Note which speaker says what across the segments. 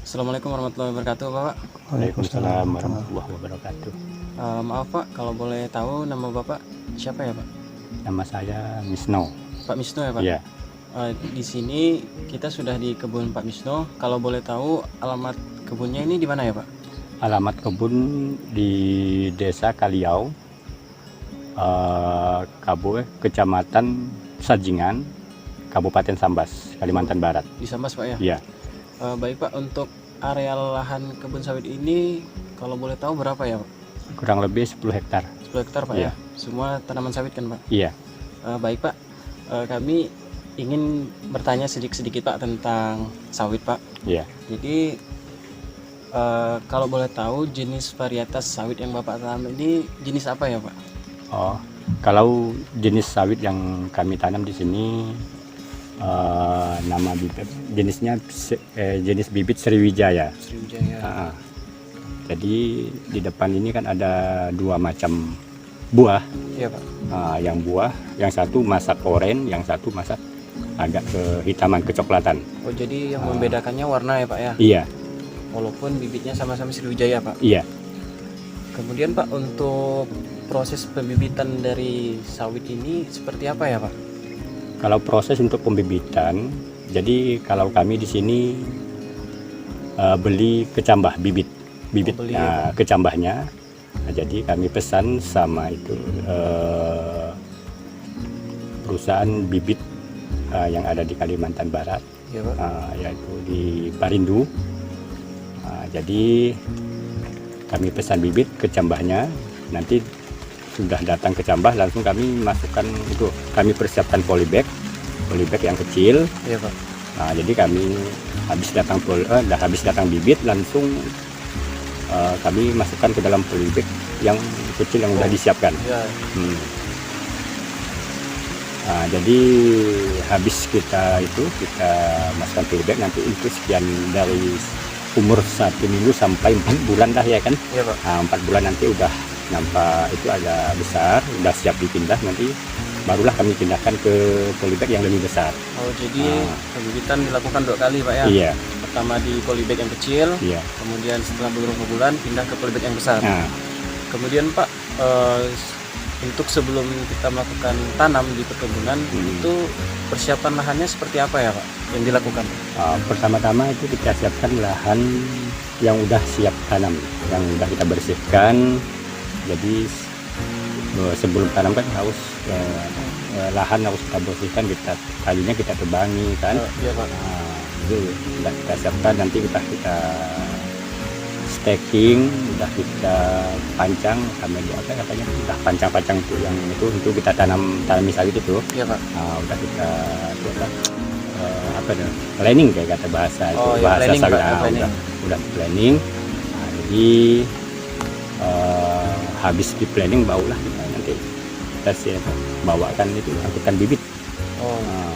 Speaker 1: Assalamualaikum warahmatullahi wabarakatuh, Bapak.
Speaker 2: Waalaikumsalam warahmatullahi wabarakatuh.
Speaker 1: Maaf Pak, kalau boleh tahu nama Bapak siapa ya Pak?
Speaker 2: Nama saya Misno.
Speaker 1: Pak Misno ya Pak?
Speaker 2: Iya,
Speaker 1: Di sini kita sudah di kebun Pak Misno. Kalau boleh tahu alamat kebunnya ini di mana ya Pak?
Speaker 2: alamat kebun di Desa Kaliau, Kecamatan Sajingan, Kabupaten Sambas, Kalimantan Barat.
Speaker 1: Di Sambas Pak ya?
Speaker 2: Iya,
Speaker 1: Baik Pak, untuk area lahan kebun sawit ini kalau boleh tahu berapa ya Pak?
Speaker 2: kurang lebih 10 hektar.
Speaker 1: 10 hektar Pak
Speaker 2: Iya.
Speaker 1: ya? Semua tanaman sawit kan Pak?
Speaker 2: Iya,
Speaker 1: Baik Pak, kami ingin bertanya sedikit Pak tentang sawit Pak.
Speaker 2: iya.
Speaker 1: Jadi kalau boleh tahu jenis varietas sawit yang Bapak tanam ini jenis apa ya Pak?
Speaker 2: Oh, kalau jenis sawit yang kami tanam di sini, nama bibit jenisnya jenis bibit Sriwijaya.
Speaker 1: Sriwijaya.
Speaker 2: Ah, jadi di depan ini kan ada dua macam buah.
Speaker 1: Iya Pak.
Speaker 2: Yang buah, yang satu masak oranye, yang satu masak agak kehitaman, kecoklatan.
Speaker 1: Oh jadi yang membedakannya warna ya Pak ya?
Speaker 2: Iya,
Speaker 1: Walaupun bibitnya sama-sama Sriwijaya Pak.
Speaker 2: iya.
Speaker 1: Kemudian Pak, untuk proses pembibitan dari sawit ini seperti apa ya Pak?
Speaker 2: Kalau proses untuk pembibitan, jadi kalau kami di sini beli kecambah bibit,
Speaker 1: beli ya,
Speaker 2: kecambahnya. Nah, jadi kami pesan sama itu perusahaan bibit yang ada di Kalimantan Barat,
Speaker 1: Iya Pak.
Speaker 2: yaitu di Parindu. Jadi kami pesan bibit kecambahnya, nanti sudah datang kecambah langsung kami masukkan itu, kami persiapkan polybag yang kecil.
Speaker 1: Iya Pak.
Speaker 2: Jadi kami habis datang bibit langsung kami masukkan ke dalam polybag yang kecil yang sudah disiapkan.
Speaker 1: Iya.
Speaker 2: Jadi habis kita masukkan polybag, nanti itu sekian dari umur 1 minggu sampai 4 bulan dah ya kan.
Speaker 1: Iya Pak.
Speaker 2: 4 bulan nanti udah nampak itu agak besar, udah siap dipindah, nanti barulah kami pindahkan ke polybag yang lebih besar.
Speaker 1: Oh jadi pembibitan dilakukan 2 kali Pak ya?
Speaker 2: Iya,
Speaker 1: Pertama di polybag yang kecil,
Speaker 2: iya.
Speaker 1: kemudian setelah beberapa bulan pindah ke polybag yang besar.
Speaker 2: Nah,
Speaker 1: Kemudian Pak, untuk sebelum kita melakukan tanam di perkebunan itu persiapan lahannya seperti apa ya Pak yang dilakukan?
Speaker 2: pertama-tama itu kita siapkan lahan yang udah siap tanam, yang udah kita bersihkan. Jadi sebelum tanam kan harus lahan harus kita bersihkan, kayunya kita tebangi kan.
Speaker 1: Iya Pak.
Speaker 2: Itu udah kita siapkan, nanti kita staking, udah kita pancang, kami apa katanya, udah pancang tuh yang itu untuk kita tanami sawit itu.
Speaker 1: Iya Pak.
Speaker 2: Udah kita planning kayak kata bahasa itu,
Speaker 1: Oh, ya,
Speaker 2: bahasa
Speaker 1: planning,
Speaker 2: sawit.
Speaker 1: Pak, planning.
Speaker 2: Udah planning. Jadi habis di planning barulah kita nanti bawakan itu, angkutkan bibit.
Speaker 1: Oh.
Speaker 2: Ya.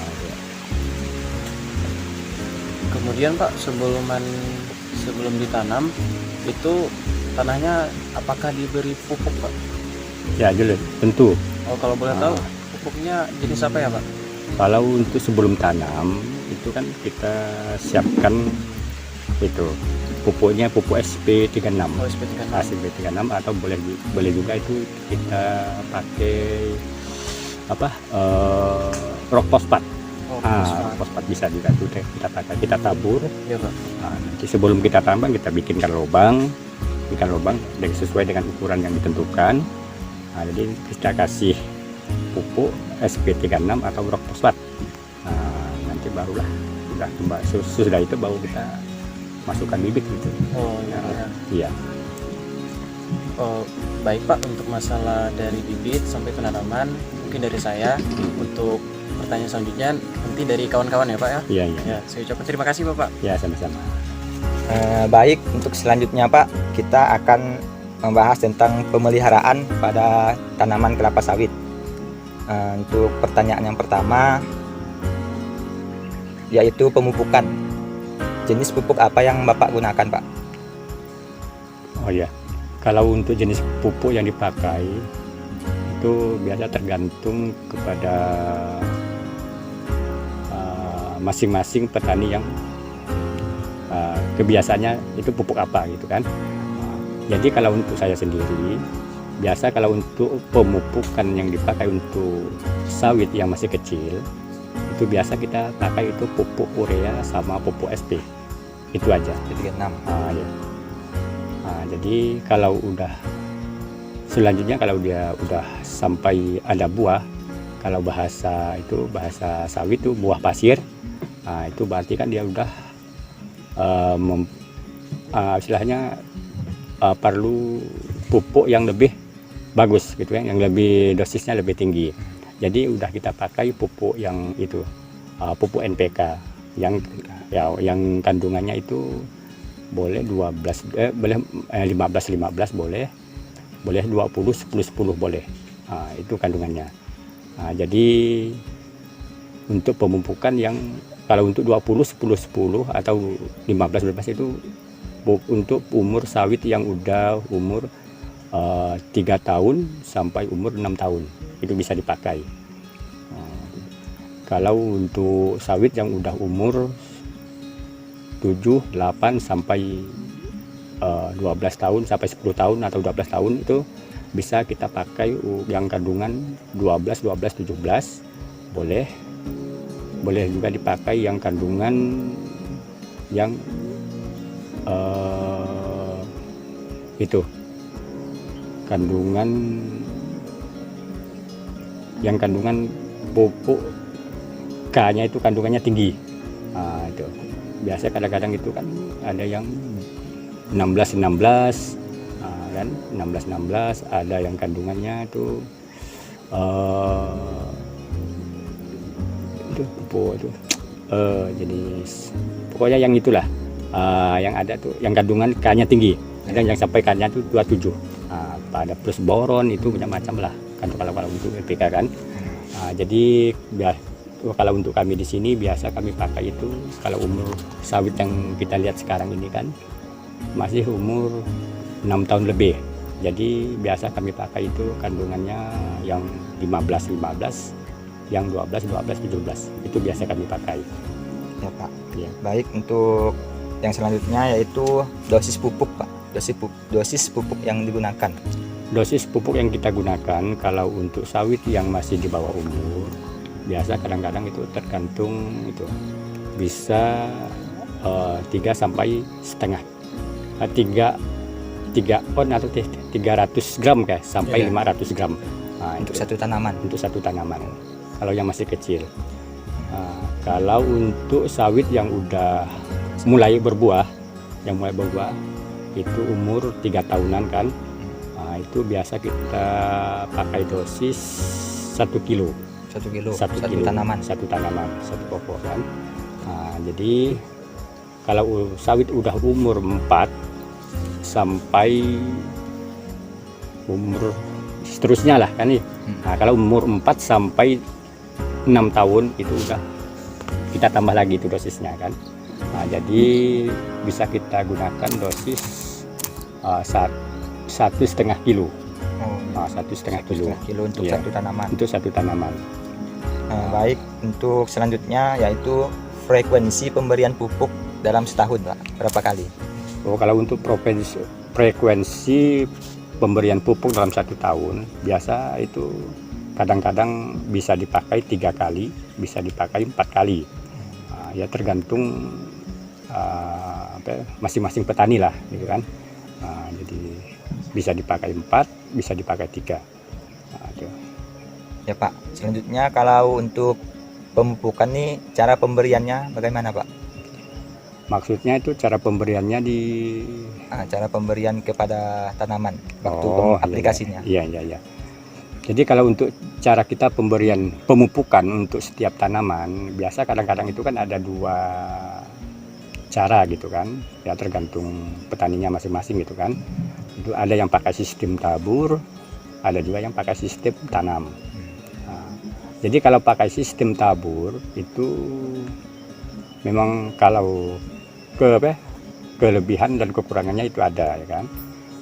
Speaker 1: Kemudian Pak, sebelum ditanam itu tanahnya apakah diberi pupuk Pak?
Speaker 2: Ya jelas, tentu.
Speaker 1: Oh kalau boleh tahu pupuknya jenis apa ya Pak?
Speaker 2: Kalau untuk sebelum tanam itu kan kita siapkan itu pupuknya, pupuk SP36.
Speaker 1: Oh SP36.
Speaker 2: SP36 atau boleh juga itu kita pakai rock fosfat. Rock fosfat bisa juga tuh kita pakai, kita tabur.
Speaker 1: Iya Pak.
Speaker 2: Nanti sebelum kita tambang kita bikinkan lubang sesuai dengan ukuran yang ditentukan. Jadi kita kasih pupuk SP36 atau rock fosfat. Nanti barulah sudah itu baru kita masukkan bibit gitu.
Speaker 1: Oh iya.
Speaker 2: Iya.
Speaker 1: Oh, baik Pak, untuk masalah dari bibit sampai penanaman mungkin dari saya. Untuk pertanyaan selanjutnya nanti dari kawan-kawan ya Pak ya.
Speaker 2: Iya.
Speaker 1: Ya, saya ucapkan terima kasih Bapak.
Speaker 2: Ya, sama-sama.
Speaker 3: Baik, untuk selanjutnya Pak, kita akan membahas tentang pemeliharaan pada tanaman kelapa sawit. Untuk pertanyaan yang pertama, yaitu pemupukan. Jenis pupuk apa yang Bapak gunakan Pak?
Speaker 2: Oh ya, kalau untuk jenis pupuk yang dipakai itu biasa tergantung kepada masing-masing petani yang kebiasaannya itu pupuk apa gitu kan. Jadi kalau untuk saya sendiri, biasa kalau untuk pemupukan yang dipakai untuk sawit yang masih kecil, itu biasa kita pakai itu pupuk urea sama pupuk SP. Itu aja.
Speaker 3: Jadi 6.
Speaker 2: Ya. Jadi kalau udah selanjutnya kalau dia udah sampai ada buah, kalau bahasa sawit itu buah pasir, itu berarti kan dia udah istilahnya perlu pupuk yang lebih bagus gitu ya, yang lebih dosisnya lebih tinggi. Jadi udah kita pakai pupuk yang itu pupuk NPK yang kandungannya itu boleh 15 boleh 20 10 boleh. Itu kandungannya. Jadi untuk pemupukan yang kalau untuk 20 10 atau 15 itu untuk umur sawit yang udah umur 3 tahun sampai umur 6 tahun itu bisa dipakai. Kalau untuk sawit yang udah umur 7, 8 sampai 12 tahun sampai 10 tahun atau 12 tahun itu bisa kita pakai yang kandungan 12, 17 boleh juga dipakai yang kandungan yang itu kandungan pupuk K-nya itu kandungannya tinggi. Itu biasa kadang-kadang itu kan ada yang 16 kan 16 ada yang kandungannya itu pupuk itu jenis pokoknya yang itulah yang ada tuh yang kandungan K-nya tinggi, ada yang sampai K-nya itu 27. Pada plus boron itu macam-macam lah kan kalau untuk NPK kan. Jadi kalau untuk kami di sini biasa kami pakai itu kalau umur sawit yang kita lihat sekarang ini kan masih umur 6 tahun lebih. Jadi biasa kami pakai itu kandungannya yang 15, yang 12, 17. Itu biasa kami pakai.
Speaker 3: Ya Pak.
Speaker 2: Ya.
Speaker 3: Baik, untuk yang selanjutnya yaitu dosis pupuk Pak. Dosis pupuk yang digunakan.
Speaker 2: Dosis pupuk yang kita gunakan kalau untuk sawit yang masih di bawah umur, biasa kadang-kadang itu tergantung itu bisa 3 sampai setengah 3 on atau 300 gram kayak sampai 500 gram
Speaker 3: Untuk satu tanaman.
Speaker 2: Untuk satu tanaman kalau yang masih kecil. Kalau untuk sawit yang udah mulai berbuah itu umur 3 tahunan kan, itu biasa kita pakai dosis 1 kilo.
Speaker 3: 1 kilo.
Speaker 2: Satu tanaman, satu pokok kan. Jadi kalau sawit udah umur 4 sampai umur seterusnya lah kan nih. Kalau umur 4 sampai 6 tahun itu udah kita tambah lagi itu dosisnya kan. Jadi bisa kita gunakan dosis 1,5 kilo. 1,5 kilo
Speaker 3: untuk
Speaker 2: ya,
Speaker 3: satu tanaman.
Speaker 2: Untuk satu tanaman.
Speaker 3: Baik, untuk selanjutnya yaitu frekuensi pemberian pupuk dalam setahun Pak, berapa kali?
Speaker 2: Kalau untuk frekuensi pemberian pupuk dalam 1 tahun biasa itu kadang-kadang bisa dipakai 3 kali, bisa dipakai 4 kali. Ya tergantung masing-masing petani lah gitu kan. Jadi bisa dipakai 4, bisa dipakai 3.
Speaker 3: Ya Pak, selanjutnya kalau untuk pemupukan nih cara pemberiannya bagaimana Pak?
Speaker 2: Maksudnya itu cara pemberiannya
Speaker 3: Cara pemberian kepada tanaman waktu aplikasinya.
Speaker 2: Iya. Jadi kalau untuk cara kita pemberian pemupukan untuk setiap tanaman, biasa kadang-kadang itu kan ada 2 cara gitu kan. Ya tergantung petaninya masing-masing gitu kan. Itu ada yang pakai sistem tabur, ada juga yang pakai sistem tanam. Jadi kalau pakai sistem tabur itu memang kalau kelebihan dan kekurangannya itu ada ya kan.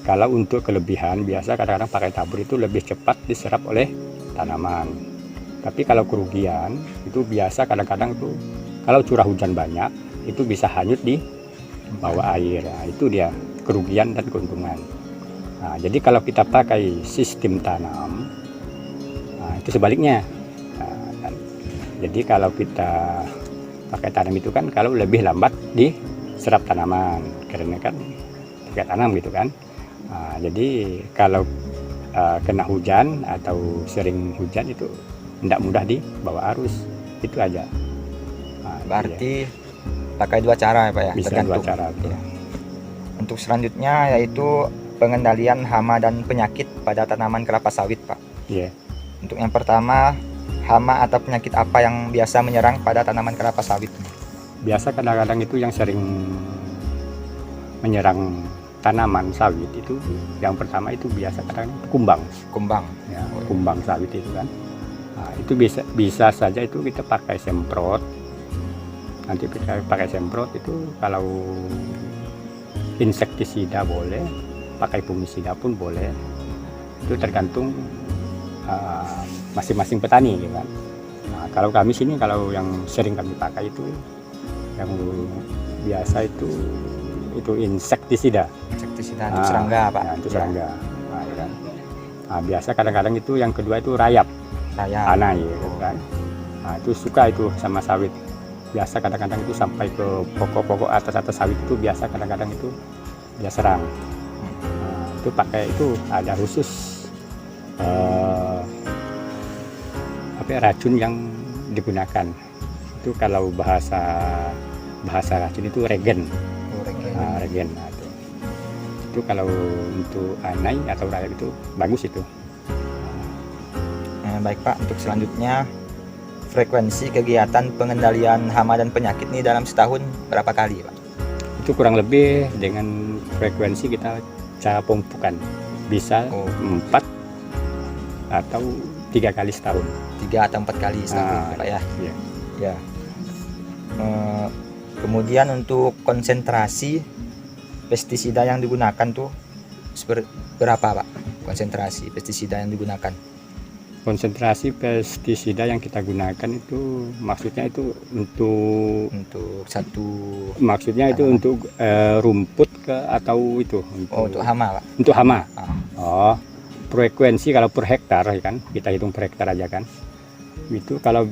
Speaker 2: Kalau untuk kelebihan biasa kadang-kadang pakai tabur itu lebih cepat diserap oleh tanaman. Tapi kalau kerugian itu biasa kadang-kadang itu kalau curah hujan banyak itu bisa hanyut di bawa air. Nah, itu dia kerugian dan keuntungan. Nah, jadi kalau kita pakai sistem tanam, nah, itu sebaliknya. Nah, jadi kalau kita pakai tanam itu kan kalau lebih lambat diserap tanaman karena kan pakai tanam gitu kan. Nah, jadi kalau kena hujan atau sering hujan itu tidak mudah dibawa arus, itu aja. Nah,
Speaker 3: Berarti pakai dua cara ya Pak ya?
Speaker 2: bisa
Speaker 3: tergantung.
Speaker 2: dua cara tuh.
Speaker 3: Iya. Untuk selanjutnya yaitu pengendalian hama dan penyakit pada tanaman kelapa sawit Pak.
Speaker 2: Iya.
Speaker 3: Untuk yang pertama, hama atau penyakit apa yang biasa menyerang pada tanaman kelapa sawit?
Speaker 2: Biasa kadang-kadang itu yang sering menyerang tanaman sawit itu yang pertama itu biasa kadang kumbang,
Speaker 3: Kumbang.
Speaker 2: ya, kumbang sawit itu kan. Nah, itu bisa saja itu kita pakai semprot. Nanti kita pakai semprot itu kalau insektisida boleh, pakai fungisida pun boleh. Itu tergantung masing-masing petani gitu kan. Nah, kalau kami sini kalau yang sering kami pakai itu yang biasa itu insektisida.
Speaker 3: Insektisida untuk serangga Pak.
Speaker 2: Ya, itu
Speaker 3: Ya,
Speaker 2: serangga. Nah, ya kan. Nah, biasa kadang-kadang itu yang kedua itu rayap
Speaker 3: Raya.
Speaker 2: tanah gitu kan. Nah, itu suka itu sama sawit. Biasa kadang-kadang itu sampai ke pokok-pokok atas sawit itu biasa kadang-kadang itu dia serang. Nah, itu pakai itu ada khusus racun yang digunakan. Itu kalau bahasa racun itu regen.
Speaker 3: Oh, regen.
Speaker 2: Regen. Nah, itu kalau untuk anai atau rayap itu bagus itu.
Speaker 3: Baik Pak, untuk selanjutnya frekuensi kegiatan pengendalian hama dan penyakit ini dalam setahun berapa kali Pak?
Speaker 2: Itu kurang lebih dengan frekuensi kita cara pemupukan bisa 4 atau 3 kali setahun.
Speaker 3: 3 atau 4 kali setahun ya, Pak ya.
Speaker 2: Iya.
Speaker 3: Ya. Kemudian untuk konsentrasi pestisida yang digunakan tuh berapa Pak? Konsentrasi pestisida yang digunakan?
Speaker 2: Konsentrasi pestisida yang kita gunakan itu maksudnya itu
Speaker 3: Untuk satu
Speaker 2: maksudnya itu
Speaker 3: tanaman.
Speaker 2: untuk rumput untuk itu
Speaker 3: untuk hama Pak.
Speaker 2: untuk hama.
Speaker 3: Ah.
Speaker 2: Oh, frekuensi kalau per hektar ya kan, kita hitung per hektar aja kan. Itu kalau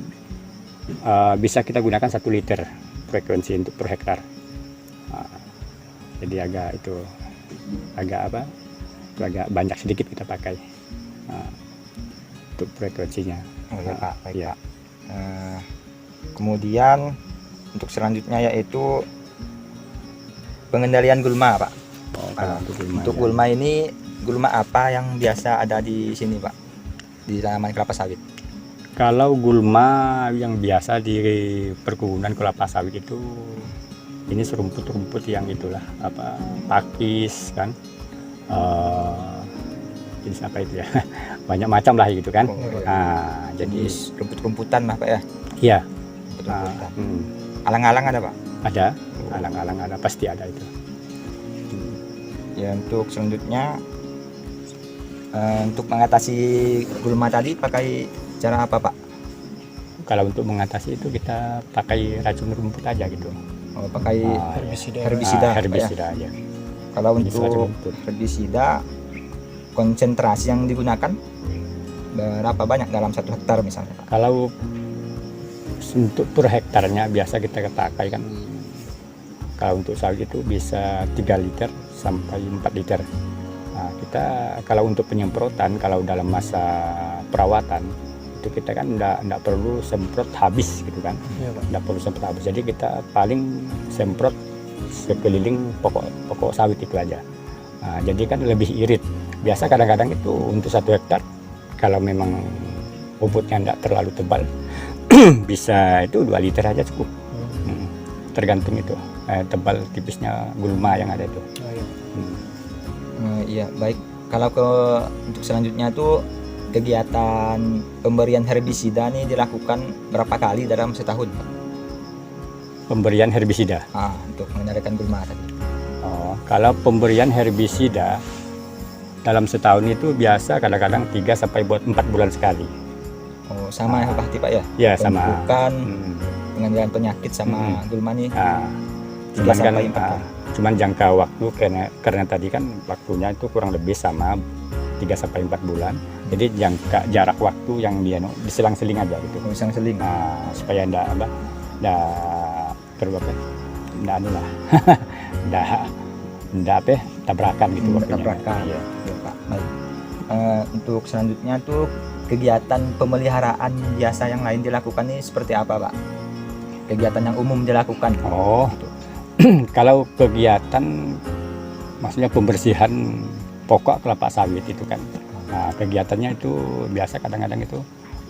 Speaker 2: bisa kita gunakan 1 liter frekuensi untuk per hektar. Jadi agak banyak sedikit kita pakai untuk frekuensinya.
Speaker 3: Oh ya Pak, baik
Speaker 2: Ya.
Speaker 3: Pak. Kemudian untuk selanjutnya yaitu pengendalian gulma Pak.
Speaker 2: Oh, kalau
Speaker 3: Untuk
Speaker 2: ya.
Speaker 3: gulma ini, gulma apa yang biasa ada di sini Pak? Di tanaman kelapa sawit.
Speaker 2: Kalau gulma yang biasa di perkebunan kelapa sawit itu ini serumput-rumput yang itulah pakis kan, jenis apa itu ya, banyak macam lah gitu kan. Nah, jadi
Speaker 3: Rumput-rumputan lah Pak ya.
Speaker 2: iya,
Speaker 3: Rumput-rumputan. Alang-alang ada Pak?
Speaker 2: ada, alang-alang ada, pasti ada itu.
Speaker 3: Ya, untuk selanjutnya untuk mengatasi gulma tadi pakai cara apa Pak?
Speaker 2: Kalau untuk mengatasi itu kita pakai racun rumput aja gitu.
Speaker 3: Oh, pakai
Speaker 1: Herbisida.
Speaker 3: herbisida. Pak ya?
Speaker 2: Herbisida aja.
Speaker 3: Kalau
Speaker 2: Jenis racun
Speaker 3: untuk
Speaker 2: rumput.
Speaker 3: herbisida, konsentrasi yang digunakan berapa banyak dalam 1 hektar misalnya Pak?
Speaker 2: Kalau untuk per hektarnya biasa kita pakai kan, kalau untuk sawit itu bisa 3 liter sampai 4 liter. Nah, kita kalau untuk penyemprotan, kalau dalam masa perawatan itu kita kan enggak perlu semprot habis gitu kan.
Speaker 1: Iya, Pak.
Speaker 2: Enggak perlu semprot habis. Jadi kita paling semprot sekeliling pokok sawit itu aja. Nah, jadi kan lebih irit. Biasa kadang-kadang itu untuk 1 hektar kalau memang rumputnya enggak terlalu tebal bisa itu 2 liter aja cukup. Tergantung itu tebal tipisnya gulma yang ada itu.
Speaker 1: Oh, iya.
Speaker 3: Iya, baik. Kalau untuk selanjutnya tuh kegiatan pemberian herbisida nih dilakukan berapa kali dalam setahun Pak?
Speaker 2: Pemberian herbisida.
Speaker 3: Untuk mengendalikan gulma tadi.
Speaker 2: Oh, kalau pemberian herbisida dalam setahun itu biasa kadang-kadang 3 sampai 4 bulan sekali.
Speaker 3: Oh, sama ya pasti Pak ya?
Speaker 2: Ya sama.
Speaker 3: Pemupukan,
Speaker 2: Hmm.
Speaker 3: pengendalian penyakit sama gulma nih
Speaker 2: Nah,
Speaker 3: 3
Speaker 2: cuman kan
Speaker 3: sampai 4 kali.
Speaker 2: Cuman jangka waktu karena tadi kan waktunya itu kurang lebih sama 3-4 bulan. Jadi jarak waktu yang dia diselang-seling aja gitu.
Speaker 3: Misang seling.
Speaker 2: Nah, supaya enggak tabrakan gitu waktunya.
Speaker 3: Tabrakan.
Speaker 2: Iya.
Speaker 3: Ya, Pak. Baik. Untuk selanjutnya tuh kegiatan pemeliharaan biasa yang lain dilakukan ini seperti apa, Pak? Kegiatan yang umum dilakukan.
Speaker 2: Oh, kalau kegiatan maksudnya pembersihan pokok kelapa sawit itu kan. Nah, kegiatannya itu biasa kadang-kadang itu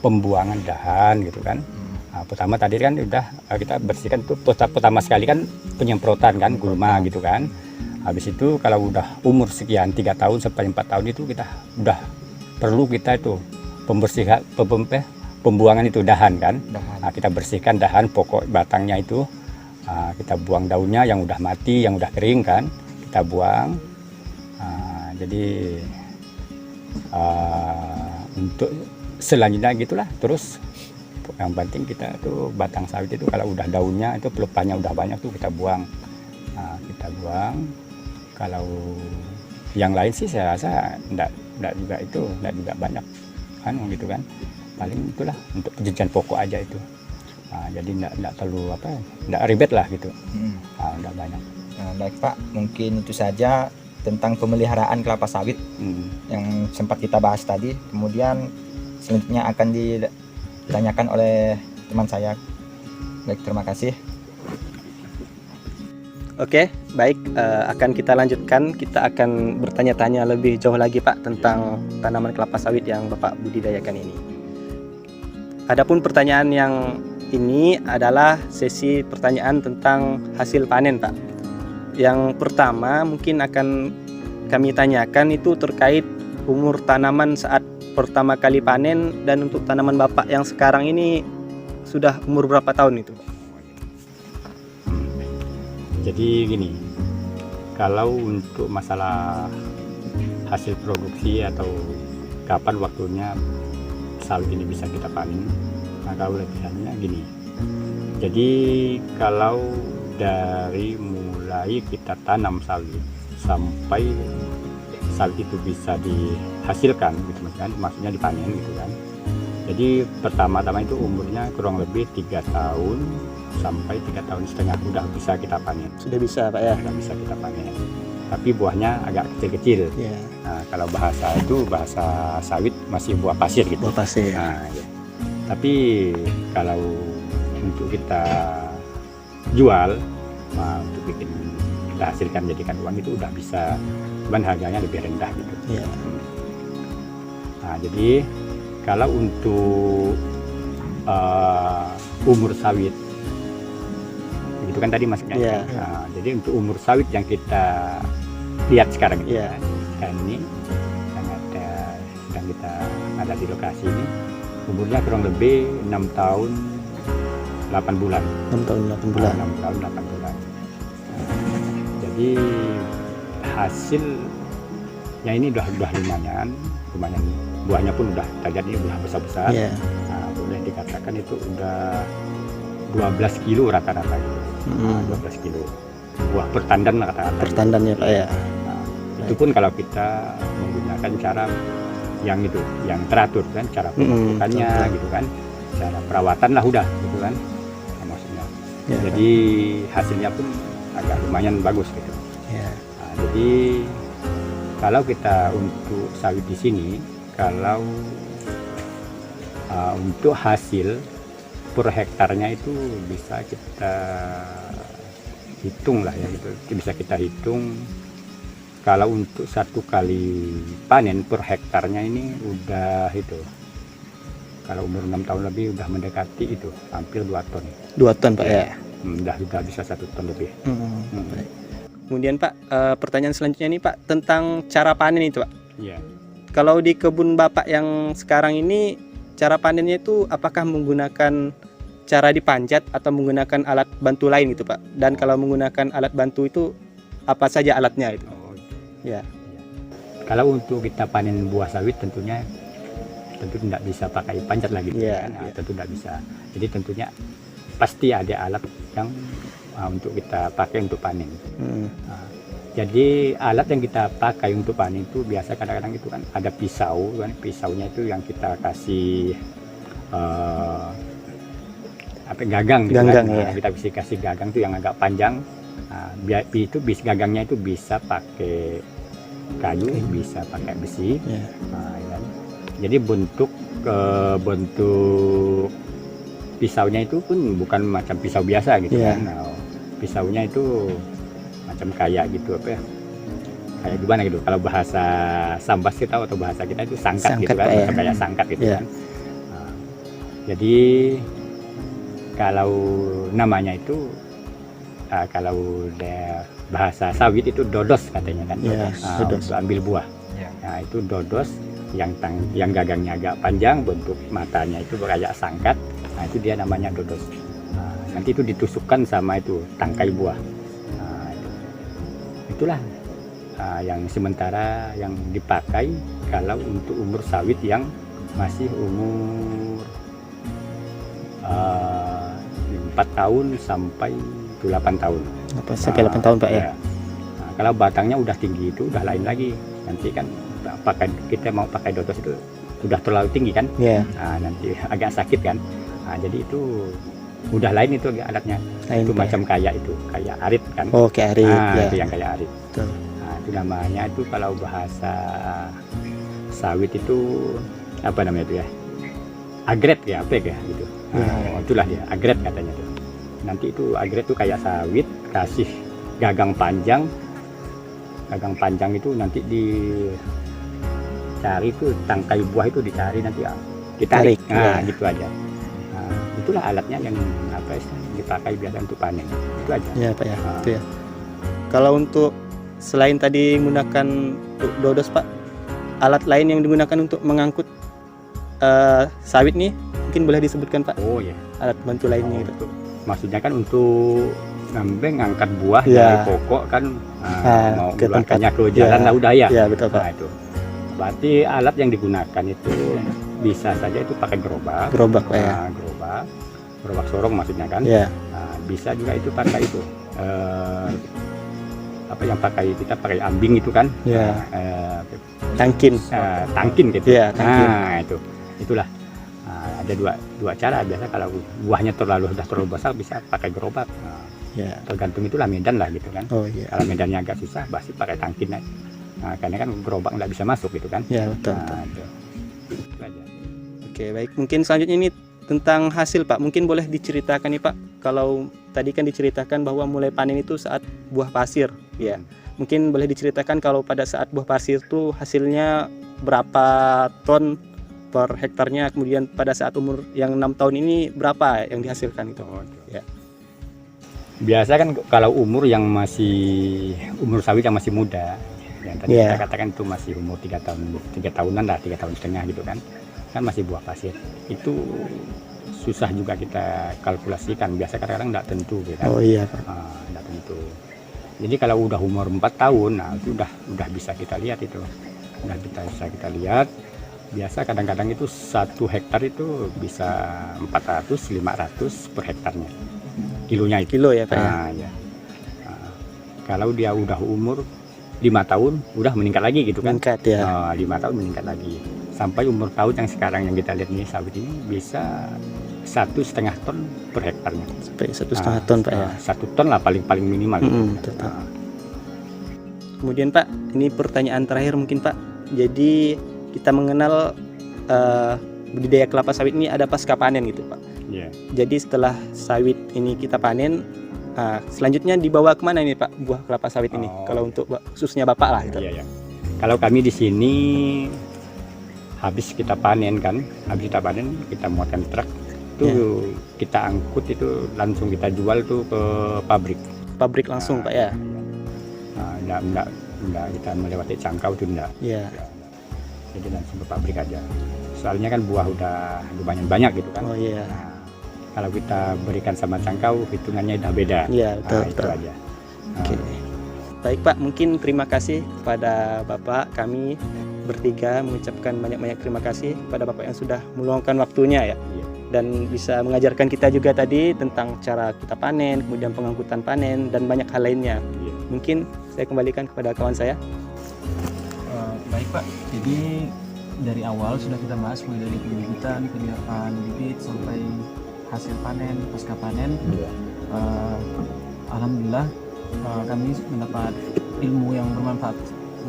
Speaker 2: pembuangan dahan gitu kan. Nah, pertama tadi kan udah kita bersihkan tuh pertama sekali kan penyemprotan kan gulma gitu kan. Habis itu kalau udah umur sekian 3 tahun sampai 4 tahun itu kita udah perlu kita itu pembersihan pembuangan itu dahan kan. Nah, kita bersihkan dahan pokok batangnya itu. Nah, kita buang daunnya yang udah mati, yang udah kering kan, kita buang. Nah, jadi untuk selanjutnya gitulah. Terus yang penting kita tuh batang sawit itu kalau udah daunnya itu pelepahnya udah banyak tuh kita buang. Nah, kita buang. Kalau yang lain sih saya rasa enggak juga banyak kan gitu kan. Paling itulah untuk pencucian pokok aja itu. Nah, jadi enggak terlalu enggak ribet lah gitu. Nah, enggak banyak.
Speaker 3: Nah, baik Pak, mungkin itu saja tentang pemeliharaan kelapa sawit yang sempat kita bahas tadi. Kemudian selanjutnya akan ditanyakan oleh teman saya. Baik, terima kasih.
Speaker 4: Oke, baik, akan kita lanjutkan. Kita akan bertanya-tanya lebih jauh lagi Pak tentang tanaman kelapa sawit yang Bapak budidayakan ini. Adapun pertanyaan yang ini adalah sesi pertanyaan tentang hasil panen Pak. Yang pertama mungkin akan kami tanyakan itu terkait umur tanaman saat pertama kali panen, dan untuk tanaman Bapak yang sekarang ini sudah umur berapa tahun itu?
Speaker 2: Jadi gini, kalau untuk masalah hasil produksi atau kapan waktunya sawit ini bisa kita panen, maka lebihannya gini. Jadi kalau dari mulai kita tanam sawit sampai sawit itu bisa dihasilkan gitu kan, maksudnya dipanen gitu kan. Jadi pertama-tama itu umurnya kurang lebih 3 tahun sampai 3,5 tahun udah bisa kita panen.
Speaker 4: Sudah bisa Pak ya?
Speaker 2: Sudah bisa kita panen. Tapi buahnya agak kecil-kecil.
Speaker 4: Ya.
Speaker 2: Nah, kalau bahasa sawit masih buah pasir gitu.
Speaker 4: Buah pasir.
Speaker 2: Nah, ya. Tapi kalau untuk kita jual, untuk kita hasilkan menjadikan uang itu udah bisa, cuman harganya lebih rendah gitu.
Speaker 4: Ya.
Speaker 2: Nah, jadi kalau untuk umur sawit itu kan tadi masuknya.
Speaker 4: Ya.
Speaker 2: Nah, jadi untuk umur sawit yang kita lihat sekarang ini,
Speaker 4: Ya.
Speaker 2: dan ini sedang kita ada di lokasi ini, umurnya kurang lebih 6 tahun 8 bulan.
Speaker 4: 6 tahun 8 bulan.
Speaker 2: 6 tahun 8 bulan. Jadi hasilnya ini udah lumayan, buahnya pun udah terjadi udah besar-besar.
Speaker 4: Ya.
Speaker 2: Nah, boleh dikatakan itu udah 12 kilo rata-rata gitu. 12 kilo buah pertandan rata-rata.
Speaker 4: Pertandan ya Pak ya.
Speaker 2: Nah, itu pun kalau kita menggunakan cara yang itu, yang teratur kan, cara pemupukannya gitu kan, cara perawatan lah udah gitu kan, nah, maksudnya.
Speaker 4: Ya.
Speaker 2: Jadi hasilnya pun agak lumayan bagus gitu.
Speaker 4: Ya.
Speaker 2: Nah, jadi kalau kita untuk sawit di sini, kalau untuk hasil per hektarnya itu bisa kita hitung lah ya gitu, bisa kita hitung. Kalau untuk 1 kali panen per hektarnya ini udah itu, kalau umur 6 tahun lebih udah mendekati itu hampir 2 ton.
Speaker 4: 2 ton Pak ya.
Speaker 2: Udah bisa 1 ton lebih.
Speaker 4: Baik. Kemudian Pak, pertanyaan selanjutnya nih Pak tentang cara panen itu Pak.
Speaker 2: Iya.
Speaker 4: Kalau di kebun Bapak yang sekarang ini, cara panennya itu apakah menggunakan cara dipanjat atau menggunakan alat bantu lain gitu Pak? Dan kalau menggunakan alat bantu itu apa saja alatnya itu? Ya.
Speaker 2: Kalau untuk kita panen buah sawit tentu tidak bisa pakai panjat lagi.
Speaker 4: Iya,
Speaker 2: Nah,
Speaker 4: iya.
Speaker 2: tentu tidak bisa. Jadi tentunya pasti ada alat yang untuk kita pakai untuk panen.
Speaker 4: Hmm.
Speaker 2: Jadi alat yang kita pakai untuk panen itu biasa kadang-kadang itu kan ada pisau kan, pisaunya itu yang kita kasih gagang gitu
Speaker 4: Ganggang,
Speaker 2: kan.
Speaker 4: ya.
Speaker 2: Kita bisa kasih gagang tuh yang agak panjang. Itu gagangnya itu bisa pakai kayu, bisa pakai besi.
Speaker 4: Ya.
Speaker 2: Ya. Jadi bentuk pisaunya itu pun bukan macam pisau biasa gitu
Speaker 4: Ya.
Speaker 2: kan. Pisaunya itu macam kayak gitu apa ya, kayak gimana gitu, kalau bahasa Sambas kita atau bahasa kita itu sangkat gitu kan,
Speaker 4: Pak, ya.
Speaker 2: macam kayak sangkat gitu
Speaker 4: Ya.
Speaker 2: kan. Jadi kalau namanya itu kalau bahasa sawit itu dodos katanya kan,
Speaker 4: Ya, dodos.
Speaker 2: untuk ambil buah.
Speaker 3: Ya.
Speaker 2: Nah itu dodos yang gagangnya agak panjang, bentuk matanya itu kayak sangkat. Nah itu dia namanya dodos. Nanti itu ditusukkan sama itu tangkai buah. Itulah yang sementara yang dipakai kalau untuk umur sawit yang masih umur 4 tahun sampai 8 tahun.
Speaker 4: Sampai 8 tahun Pak ya.
Speaker 2: Kalau batangnya udah tinggi itu udah lain lagi. Nanti kan kita mau pakai dodos itu udah terlalu tinggi kan.
Speaker 4: Ya.
Speaker 2: Nanti agak sakit kan. Jadi itu udah lain itu alatnya.
Speaker 4: Lain,
Speaker 2: Itu
Speaker 4: Pak,
Speaker 2: macam kayak arit kan.
Speaker 4: Oh, kayak arit. Ya.
Speaker 2: Itu yang kayak arit.
Speaker 4: Betul.
Speaker 2: Itu namanya itu kalau bahasa sawit itu apa namanya itu ya? Agret ya, apa ya gitu. Itulah dia, agret katanya tuh. Nanti itu agret itu kayak sawit, kasih gagang panjang. Gagang panjang itu nanti dicari tuh tangkai buah itu dicari nanti ditarik.
Speaker 4: Ya.
Speaker 2: Gitu aja. Itulah alatnya yang dipakai biasa untuk panen. Itu aja.
Speaker 4: Ya Pak ya. Itu ya. Kalau untuk selain tadi menggunakan dodos Pak, alat lain yang digunakan untuk mengangkut sawit nih mungkin boleh disebutkan Pak,
Speaker 2: Oh ya.
Speaker 4: alat bantu lainnya gitu.
Speaker 2: Maksudnya kan untuk ngangkat buah
Speaker 4: Ya.
Speaker 2: dari pokok kan mau
Speaker 4: ke
Speaker 2: mengeluarkannya ke
Speaker 4: tempat.
Speaker 2: jalan
Speaker 4: Ya.
Speaker 2: lah udah ya.
Speaker 4: Ya betul Pak.
Speaker 2: Nah itu. Berarti alat yang digunakan itu bisa saja itu pakai gerobak.
Speaker 4: Gerobak Pak ya.
Speaker 2: Gerobak sorong maksudnya kan.
Speaker 4: Ya.
Speaker 2: Bisa juga itu pakai itu. Apa yang kita pakai ambing itu kan.
Speaker 4: Ya. Tangkin.
Speaker 2: Tangkin gitu.
Speaker 4: Ya, tangkin.
Speaker 2: Itulah. Ada dua cara biasa kalau buahnya sudah terlalu besar bisa pakai gerobak.
Speaker 4: Ya.
Speaker 2: Tergantung itulah medan lah gitu kan.
Speaker 4: Oh iya.
Speaker 2: Kalau medannya agak susah pasti pakai tangkin aja. Karena kan gerobak nggak bisa masuk gitu kan.
Speaker 4: Ya betul. Betul.
Speaker 2: Itu aja.
Speaker 4: Oke, baik. Mungkin selanjutnya ini tentang hasil Pak. Mungkin boleh diceritakan nih Pak. Kalau tadi kan diceritakan bahwa mulai panen itu saat buah pasir, ya. Mungkin boleh diceritakan kalau pada saat buah pasir itu hasilnya berapa ton per hektarnya, kemudian pada saat umur yang 6 tahun ini berapa yang dihasilkan itu. Ya.
Speaker 2: Biasa kan kalau umur sawit yang masih muda, yang tadi
Speaker 4: Ya.
Speaker 2: kita katakan itu masih umur 3 tahunan lah, 3 tahun setengah gitu kan masih buah pasir. Itu susah juga kita kalkulasikan. Biasa kadang-kadang nggak tentu gitu kan.
Speaker 4: Oh iya Pak.
Speaker 2: Nggak tentu. Jadi kalau udah umur 4 tahun, itu udah bisa kita lihat itu. Bisa kita lihat. Biasa kadang-kadang itu 1 hektar itu bisa 400-500 per hektarnya. Kilonya itu.
Speaker 4: Kilo ya Pak ya.
Speaker 2: Ya. Kalau dia udah umur 5 tahun, udah meningkat lagi gitu kan.
Speaker 4: Meningkat ya.
Speaker 2: 5 tahun meningkat lagi. Sampai umur tahun yang sekarang yang kita lihat nih sawit ini bisa 1,5 ton per hektarnya.
Speaker 4: Sampai 1,5 ton Pak ya.
Speaker 2: 1 ton lah paling minimal.
Speaker 4: Betul. Kemudian Pak, ini pertanyaan terakhir mungkin Pak. Jadi kita mengenal budidaya kelapa sawit ini ada pasca panen gitu Pak.
Speaker 2: Yeah.
Speaker 4: Jadi setelah sawit ini kita panen, selanjutnya dibawa kemana ini Pak buah kelapa sawit ini? Kalau untuk khususnya Bapak lah gitu.
Speaker 2: Iya. Kalau kami di sini habis kita panen, kita muatkan truk itu kita angkut itu langsung kita jual tuh ke pabrik.
Speaker 4: Pabrik langsung Pak ya.
Speaker 2: Enggak kita melewati cangkau itu enggak.
Speaker 4: Iya.
Speaker 2: Jadi langsung ke pabrik aja. Soalnya kan buah udah lumayan banyak gitu kan.
Speaker 4: Oh iya.
Speaker 2: Kalau kita berikan sama cangkau hitungannya udah beda.
Speaker 4: Iya betul.
Speaker 2: Itu aja.
Speaker 4: Oke. Baik Pak, mungkin terima kasih kepada Bapak. Kami bertiga mengucapkan banyak-banyak terima kasih kepada Bapak yang sudah meluangkan waktunya ya.
Speaker 2: Iya.
Speaker 4: dan bisa mengajarkan kita juga tadi tentang cara kita panen, kemudian pengangkutan panen dan banyak hal lainnya.
Speaker 2: Iya.
Speaker 4: Mungkin saya kembalikan kepada kawan saya.
Speaker 1: Baik Pak, jadi dari awal sudah kita bahas mulai dari pembibitan, penyerapan bibit sampai hasil panen, pasca panen. Alhamdulillah kami mendapat ilmu yang bermanfaat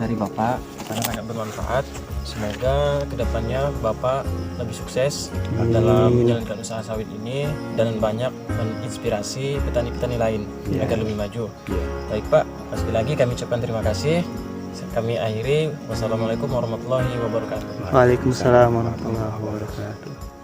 Speaker 1: dari Bapak, sangat bermanfaat. Semoga kedepannya Bapak lebih sukses dalam menjalankan usaha sawit ini dan banyak menginspirasi petani-petani lain agar lebih maju. Baik Pak, sekali lagi kami ucapkan terima kasih. Kami akhiri. Wassalamualaikum warahmatullahi wabarakatuh.
Speaker 4: Waalaikumsalam warahmatullahi wabarakatuh.